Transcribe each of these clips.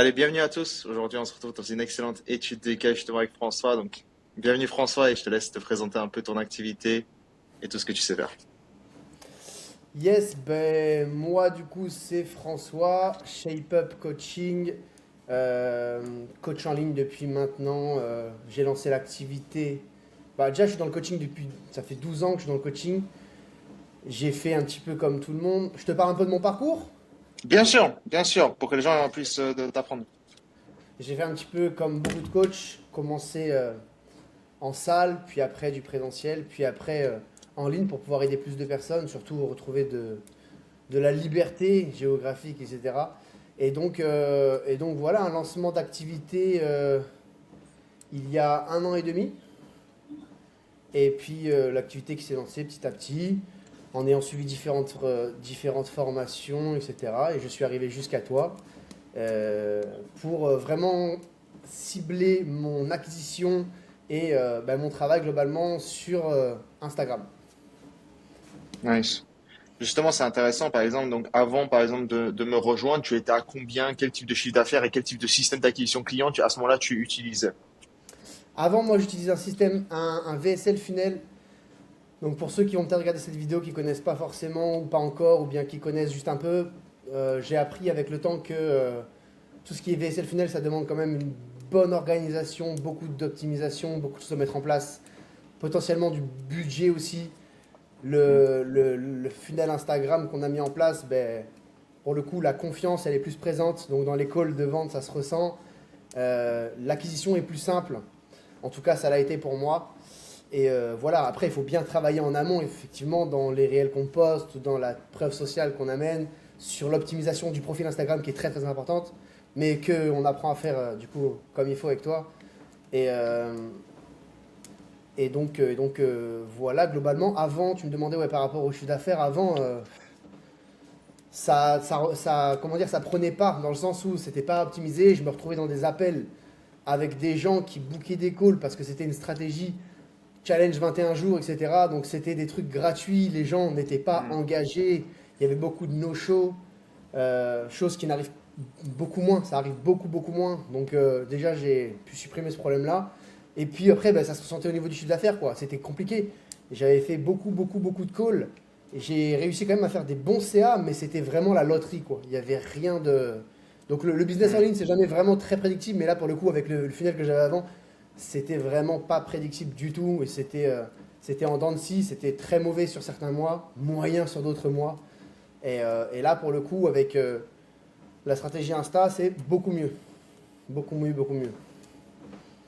Allez, bienvenue à tous. Aujourd'hui, on se retrouve dans une excellente étude de cas justement avec François. Donc, bienvenue François et je te laisse te présenter un peu ton activité et tout ce que tu sais faire. Yes, ben moi du coup c'est François, Shape Up Coaching, coach en ligne depuis maintenant. J'ai lancé l'activité. Bah, déjà je suis dans le coaching depuis, ça fait 12 ans que je suis dans le coaching. J'ai fait un petit peu comme tout le monde. Je te parle un peu de mon parcours. Bien sûr, pour que les gens puissent t'apprendre. J'ai fait un petit peu comme beaucoup de coachs, commencé en salle, puis après du présentiel, puis après en ligne pour pouvoir aider plus de personnes, surtout retrouver de la liberté géographique, etc. Et donc voilà, un lancement d'activité il y a 1 an et demi. Et puis l'activité qui s'est lancée petit à petit, en ayant suivi différentes formations, etc. Et je suis arrivé jusqu'à toi euh, pour vraiment cibler mon acquisition et mon travail globalement sur Instagram. Nice. Justement, c'est intéressant, par exemple, donc avant, par exemple, de me rejoindre, tu étais à combien, quel type de chiffre d'affaires et quel type de système d'acquisition client à ce moment-là tu utilisais? Avant, moi, j'utilisais un système, un VSL funnel. Donc pour ceux qui vont peut-être regarder cette vidéo, qui connaissent pas forcément ou pas encore, ou bien qui connaissent juste un peu, j'ai appris avec le temps que tout ce qui est VSL funnel, ça demande quand même une bonne organisation, beaucoup d'optimisation, beaucoup de choses à mettre en place, potentiellement du budget aussi. Hmm. Le funnel Instagram qu'on a mis en place, ben, pour le coup, la confiance, elle est plus présente. Donc dans les calls de vente, ça se ressent. L'acquisition est plus simple. En tout cas, ça l'a été pour moi. Et voilà, après, il faut bien travailler en amont, effectivement, dans les réels qu'on poste, dans la preuve sociale qu'on amène, sur l'optimisation du profil Instagram qui est très très importante, mais qu'on apprend à faire du coup comme il faut avec toi. Et, euh, et donc, voilà, globalement, avant, tu me demandais ouais, par rapport au chiffre d'affaires, avant, comment dire, ça prenait pas, dans le sens où c'était pas optimisé, je me retrouvais dans des appels avec des gens qui bookaient des calls parce que c'était une stratégie challenge 21 jours, etc. Donc c'était des trucs gratuits, les gens n'étaient pas Hmm. engagés, il y avait beaucoup de no-show, chose qui n'arrive beaucoup moins, ça arrive beaucoup beaucoup moins. Donc déjà j'ai pu supprimer ce problème-là. Et puis après ben, ça se ressentait au niveau du chiffre d'affaires, quoi. C'était compliqué. J'avais fait beaucoup beaucoup beaucoup de calls. Et j'ai réussi quand même à faire des bons CA, mais c'était vraiment la loterie, quoi. Il n'y avait rien de... Donc le business en Hmm. ligne, c'est jamais vraiment très prédictible, mais là pour le coup avec le funnel que j'avais avant, c'était vraiment pas prédictible du tout et c'était en dents de scie, c'était très mauvais sur certains mois, moyen sur d'autres mois. Et là, pour le coup, avec la stratégie Insta, c'est beaucoup mieux. Beaucoup mieux, beaucoup mieux.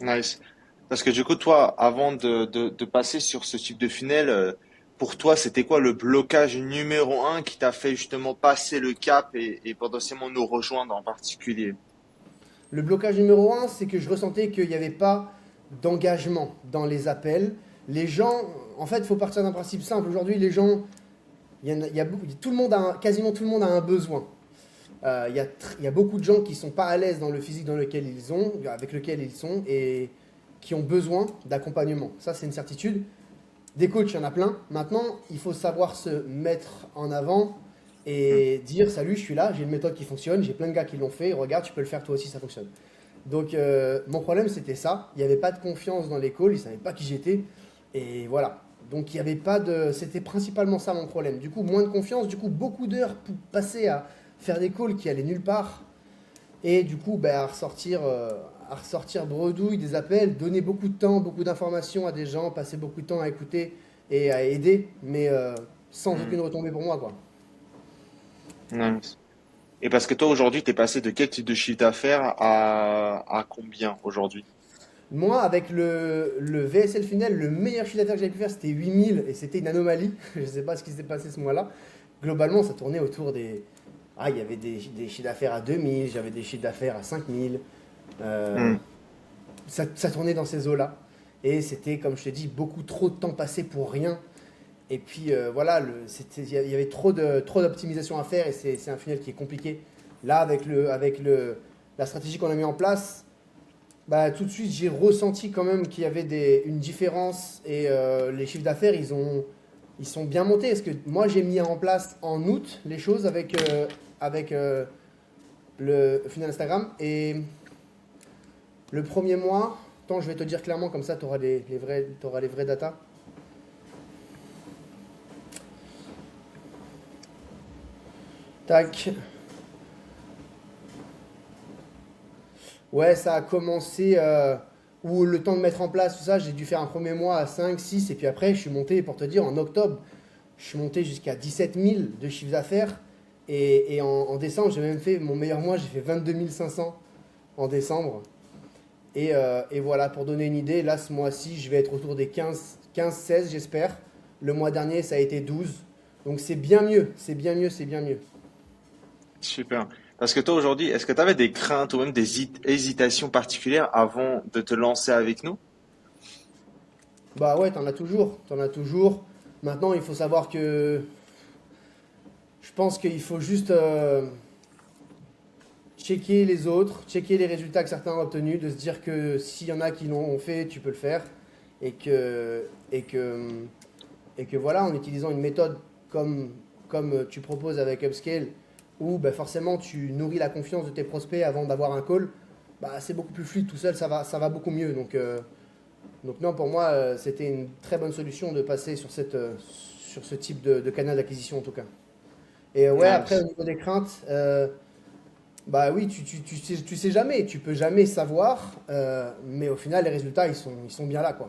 Nice. Parce que du coup, toi, avant de passer sur ce type de funnel, pour toi, c'était quoi le blocage numéro un qui t'a fait justement passer le cap et potentiellement nous rejoindre en particulier? Le blocage numéro un, c'est que je ressentais qu'il n'y avait pas d'engagement dans les appels. Les gens, en fait, il faut partir d'un principe simple. Aujourd'hui, les gens, tout le monde quasiment tout le monde a un besoin. Il y a beaucoup de gens qui sont pas à l'aise dans le physique avec lequel ils sont, et qui ont besoin d'accompagnement. Ça, c'est une certitude. Des coachs, il y en a plein. Maintenant, il faut savoir se mettre en avant Hmm. et dire salut, je suis là, j'ai une méthode qui fonctionne, j'ai plein de gars qui l'ont fait, regarde, tu peux le faire toi aussi, ça fonctionne. Donc, mon problème, c'était ça. Il n'y avait pas de confiance dans les calls, ils ne savaient pas qui j'étais. Et voilà. Donc, il y avait pas de. C'était principalement ça mon problème. Du coup, moins de confiance, du coup, beaucoup d'heures pour passer à faire des calls qui allaient nulle part. Et du coup, ben, à ressortir bredouille des appels, donner beaucoup de temps, beaucoup d'informations à des gens, passer beaucoup de temps à écouter et à aider, mais sans Hmm. aucune retombée pour moi, quoi. Nice. Et parce que toi, aujourd'hui, t'es passé de quel type de chiffre d'affaires à combien aujourd'hui? Moi, avec le VSL Funnel, le meilleur chiffre d'affaires que j'avais pu faire, c'était 8000 et c'était une anomalie. Je ne sais pas ce qui s'est passé ce mois-là. Globalement, ça tournait autour des. Ah, il y avait des chiffres d'affaires à 2000, j'avais des chiffres d'affaires à 5000. Euh, Hmm. ça tournait dans ces eaux-là. Et c'était, comme je te dis, beaucoup trop de temps passé pour rien. Et puis voilà, il y avait trop d'optimisation à faire et c'est un funnel qui est compliqué. Là, la stratégie qu'on a mis en place, bah, tout de suite, j'ai ressenti quand même qu'il y avait une différence et les chiffres d'affaires, ils sont bien montés. Parce que moi, j'ai mis en place en août les choses avec le funnel Instagram. Et le premier mois, attends, je vais te dire clairement, comme ça, tu auras t'auras les vrais datas. Tac. Ouais, ça a commencé, où le temps de mettre en place tout ça, j'ai dû faire un premier mois à 5, 6, et puis après, je suis monté, pour te dire, en octobre, je suis monté jusqu'à 17 000 de chiffre d'affaires. Et en décembre, j'ai même fait mon meilleur mois, j'ai fait 22 500 en décembre. Et voilà, pour donner une idée, là, ce mois-ci, je vais être autour des 16, j'espère. Le mois dernier, ça a été 12. Donc c'est bien mieux, c'est bien mieux, c'est bien mieux. Super. Parce que toi aujourd'hui, est-ce que tu avais des craintes ou même des hésitations particulières avant de te lancer avec nous? Bah ouais, t'en as toujours, t'en as toujours. Maintenant, il faut savoir que je pense qu'il faut juste checker les autres, checker les résultats que certains ont obtenus, de se dire que s'il y en a qui l'ont fait, tu peux le faire. Et que, et que, et que voilà, en utilisant une méthode comme tu proposes avec Upscale, où bah, forcément tu nourris la confiance de tes prospects avant d'avoir un call, bah, c'est beaucoup plus fluide tout seul, ça va beaucoup mieux. Donc non, pour moi, c'était une très bonne solution de passer sur ce type de canal d'acquisition en tout cas. Et ouais, après au Nice. niveau des craintes, bah oui, tu sais jamais, tu peux jamais savoir, mais au final les résultats ils sont bien là quoi.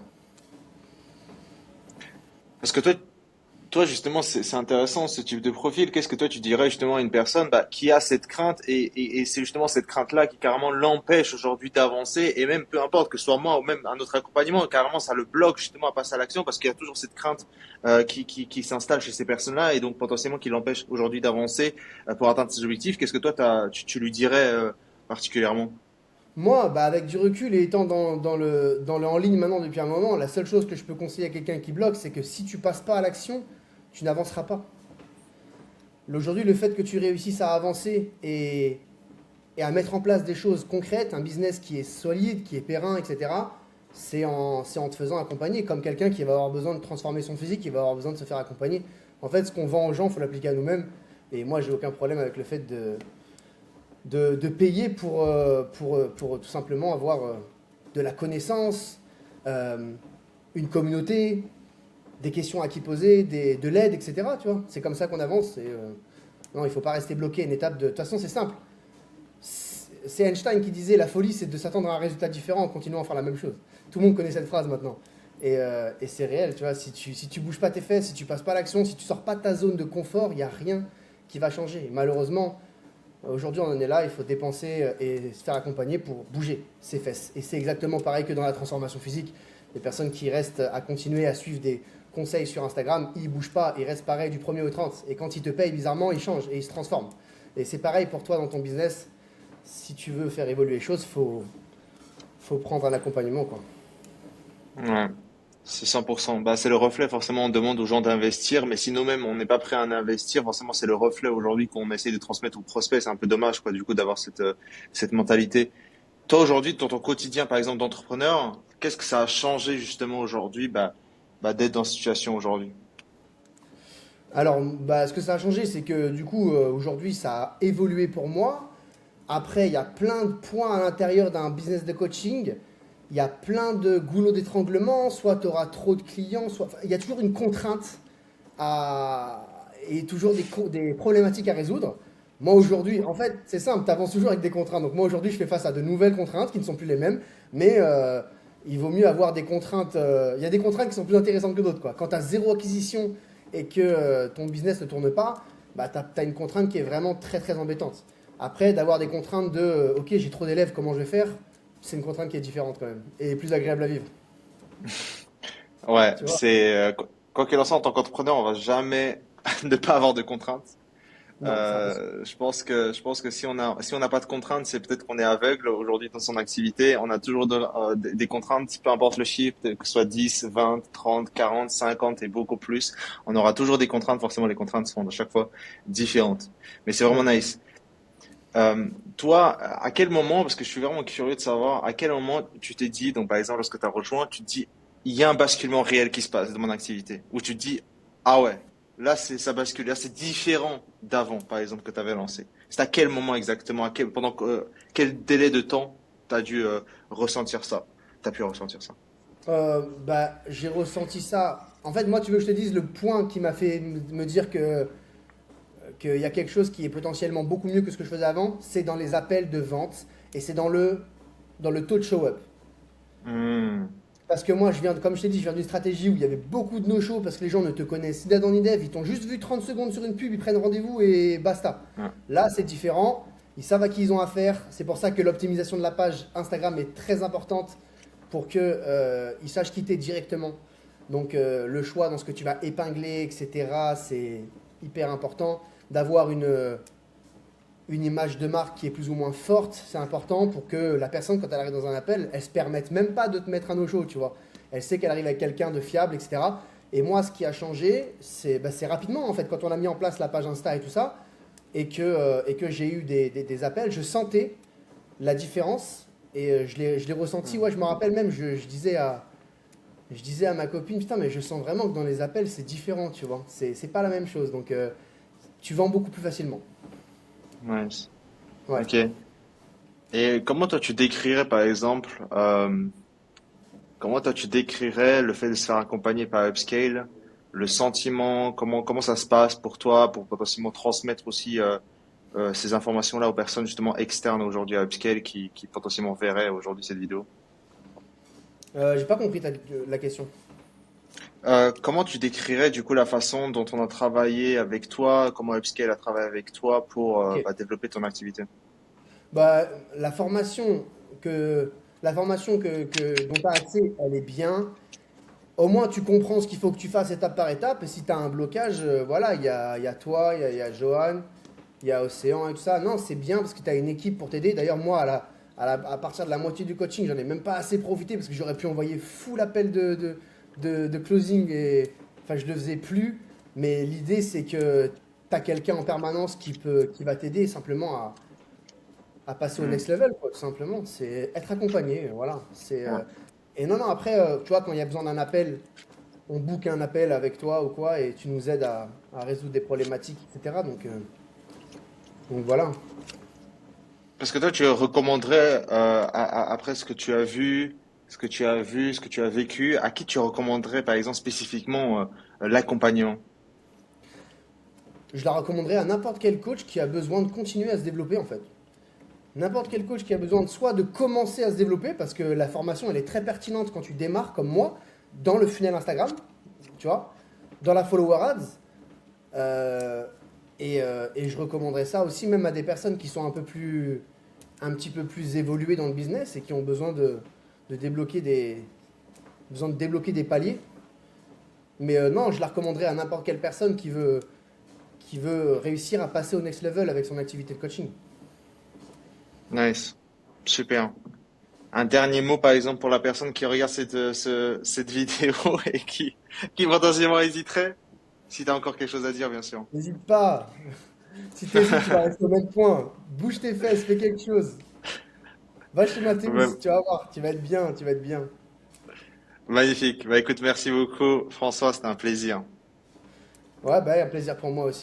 Parce que toi justement, c'est intéressant ce type de profil. Qu'est-ce que toi tu dirais justement à une personne qui a cette crainte et c'est justement cette crainte-là qui carrément l'empêche aujourd'hui d'avancer et même peu importe que ce soit moi ou même un autre accompagnement, carrément ça le bloque justement à passer à l'action parce qu'il y a toujours cette crainte qui s'installe chez ces personnes-là et donc potentiellement qui l'empêche aujourd'hui d'avancer pour atteindre ses objectifs. Qu'est-ce que toi tu lui dirais particulièrement? Moi, bah, avec du recul et étant dans le en ligne maintenant depuis un moment, la seule chose que je peux conseiller à quelqu'un qui bloque, c'est que si tu passes pas à l'action, tu n'avanceras pas. Aujourd'hui, le fait que tu réussisses à avancer et à mettre en place des choses concrètes, un business qui est solide, qui est périn, etc., c'est en te faisant accompagner, comme quelqu'un qui va avoir besoin de transformer son physique, qui va avoir besoin de se faire accompagner. En fait, ce qu'on vend aux gens, il faut l'appliquer à nous-mêmes. Et moi, j'ai aucun problème avec le fait de payer pour tout simplement avoir de la connaissance, euh, une communauté, des questions à qui poser, de l'aide, etc. Tu vois, c'est comme ça qu'on avance. Non, il ne faut pas rester bloqué à une étape de. De toute façon, c'est simple. C'est Einstein qui disait la folie, c'est de s'attendre à un résultat différent en continuant à faire la même chose. Tout le monde connaît cette phrase maintenant. Et c'est réel, tu vois. Si tu bouges pas tes fesses, si tu passes pas à l'action, si tu sors pas de ta zone de confort, il n'y a rien qui va changer. Malheureusement, aujourd'hui, on en est là, il faut dépenser et se faire accompagner pour bouger ses fesses. Et c'est exactement pareil que dans la transformation physique. Les personnes qui restent à continuer à suivre des conseils sur Instagram, ils ne bougent pas, ils restent pareils du premier au 30. Et quand ils te payent, bizarrement, ils changent et ils se transforment. Et c'est pareil pour toi dans ton business. Si tu veux faire évoluer les choses, faut prendre un accompagnement, quoi. Ouais. C'est 100%. Bah, c'est le reflet. Forcément, on demande aux gens d'investir, mais si nous-mêmes, on n'est pas prêt à investir, forcément, c'est le reflet aujourd'hui qu'on essaie de transmettre aux prospects. C'est un peu dommage, quoi, du coup, d'avoir cette mentalité. Toi, aujourd'hui, dans ton quotidien, par exemple, d'entrepreneur, qu'est-ce que ça a changé, justement, aujourd'hui, d'être dans cette situation aujourd'hui? Alors, bah, ce que ça a changé, c'est que du coup, aujourd'hui, ça a évolué pour moi. Après, il y a plein de points à l'intérieur d'un business de coaching. Il y a plein de goulots d'étranglement. Soit tu auras trop de clients, soit. Enfin, il y a toujours une contrainte à... et toujours des problématiques à résoudre. Moi, aujourd'hui, en fait, c'est simple, tu avances toujours avec des contraintes. Donc, moi, aujourd'hui, je fais face à de nouvelles contraintes qui ne sont plus les mêmes. Mais il vaut mieux avoir des contraintes. Il y a des contraintes qui sont plus intéressantes que d'autres, quoi. Quand tu as zéro acquisition et que ton business ne tourne pas, bah, tu as une contrainte qui est vraiment très, très embêtante. Après, d'avoir des contraintes de OK, j'ai trop d'élèves, comment je vais faire? C'est une contrainte qui est différente quand même et plus agréable à vivre. Ouais, Tu vois? c'est, quoi qu'il en soit, en tant qu'entrepreneur, on va jamais ne pas avoir de contraintes. Non, c'est impossible. Je pense que si on n'a pas de contraintes, c'est peut-être qu'on est aveugle aujourd'hui dans son activité. On a toujours des contraintes, peu importe le chiffre, que ce soit 10, 20, 30, 40, 50 et beaucoup plus. On aura toujours des contraintes. Forcément, les contraintes sont à chaque fois différentes. Mais c'est vraiment Ouais. nice. Toi, à quel moment, parce que je suis vraiment curieux de savoir, à quel moment tu t'es dit, donc par exemple, lorsque tu as rejoint, tu te dis, il y a un basculement réel qui se passe dans mon activité, où tu te dis, ah ouais, là, ça bascule. Là, c'est différent d'avant, par exemple, que tu avais lancé. C'est à quel moment exactement, quel délai de temps tu as dû ressentir ça? Tu as pu ressentir ça. Bah, j'ai ressenti ça. En fait, moi, tu veux que je te dise le point qui m'a fait me dire que qu'il y a quelque chose qui est potentiellement beaucoup mieux que ce que je faisais avant, c'est dans les appels de vente et c'est dans le taux de show-up. Hmm. Parce que moi, comme je t'ai dit, je viens d'une stratégie où il y avait beaucoup de no-show parce que les gens ne te connaissent ni d'Adam ni d'Ève, ils t'ont juste vu 30 secondes sur une pub, ils prennent rendez-vous et basta. Ouais. Là, c'est différent, ils savent à qui ils ont affaire, c'est pour ça que l'optimisation de la page Instagram est très importante pour que ils sachent quitter directement. Donc le choix dans ce que tu vas épingler, etc., c'est hyper important. D'avoir une image de marque qui est plus ou moins forte, c'est important pour que la personne, quand elle arrive dans un appel, elle se permette même pas de te mettre un no-show, tu vois. Elle sait qu'elle arrive avec quelqu'un de fiable, etc. Et moi, ce qui a changé, c'est rapidement, en fait, quand on a mis en place la page Insta et tout ça, et que j'ai eu des appels, je sentais la différence et je l'ai ressenti. Ouais, je me rappelle même, je disais à ma copine, putain, mais je sens vraiment que dans les appels, c'est différent, tu vois. C'est pas la même chose. Donc, tu vends beaucoup plus facilement. Nice. Ouais. Ok. Et comment toi tu décrirais par exemple, comment toi tu décrirais le fait de se faire accompagner par Upscale, le sentiment, comment ça se passe pour toi, pour potentiellement transmettre aussi ces informations-là aux personnes justement externes aujourd'hui à Upscale qui potentiellement verraient aujourd'hui cette vidéo. J'ai pas compris la question. Comment tu décrirais du coup la façon dont on a travaillé avec toi, comment Upscale a travaillé avec toi pour Ok. développer ton activité? Bah, la formation que, dont tu as accès, elle est bien. Au moins, tu comprends ce qu'il faut que tu fasses étape par étape. Et si tu as un blocage, voilà, il y a toi, il y a Johan, il y a Océan et tout ça. Non, c'est bien parce que tu as une équipe pour t'aider. D'ailleurs, moi, à partir de la moitié du coaching, j'en ai même pas assez profité parce que j'aurais pu envoyer full appel de closing. Enfin, je le faisais plus. Mais l'idée, c'est que tu as quelqu'un en permanence qui va t'aider simplement à passer au Hmm. next level, quoi, tout simplement. C'est être accompagné, voilà. Ouais. Et non, non, après, tu vois, quand il y a besoin d'un appel, on book un appel avec toi ou quoi, et tu nous aides à résoudre des problématiques, etc. Donc voilà. Parce que toi, tu recommanderais, après ce que tu as vu, ce que tu as vécu, à qui tu recommanderais, par exemple, spécifiquement, l'accompagnement? Je la recommanderais à n'importe quel coach qui a besoin de continuer à se développer, en fait. N'importe quel coach qui a besoin de soit de commencer à se développer, parce que la formation, elle est très pertinente quand tu démarres, comme moi, dans le funnel Instagram, tu vois, dans la follower ads. Euh, et je recommanderais ça aussi même à des personnes qui sont un petit peu plus évoluées dans le business et qui ont de débloquer des paliers. Mais non, je la recommanderais à n'importe quelle personne qui veut réussir à passer au next level avec son activité de coaching. Nice. Super. Un dernier mot, par exemple, pour la personne qui regarde cette vidéo et qui potentiellement hésiterait, si tu as encore quelque chose à dire, bien sûr. N'hésite pas. Si tu hésites, tu vas rester au même point. Bouge tes fesses, fais quelque chose. Va chez Ouais, Mathéus, tu vas voir, tu vas être bien, tu vas être bien. magnifique. Bah écoute, merci beaucoup, François, c'était un plaisir. Ouais, bah, un plaisir pour moi aussi.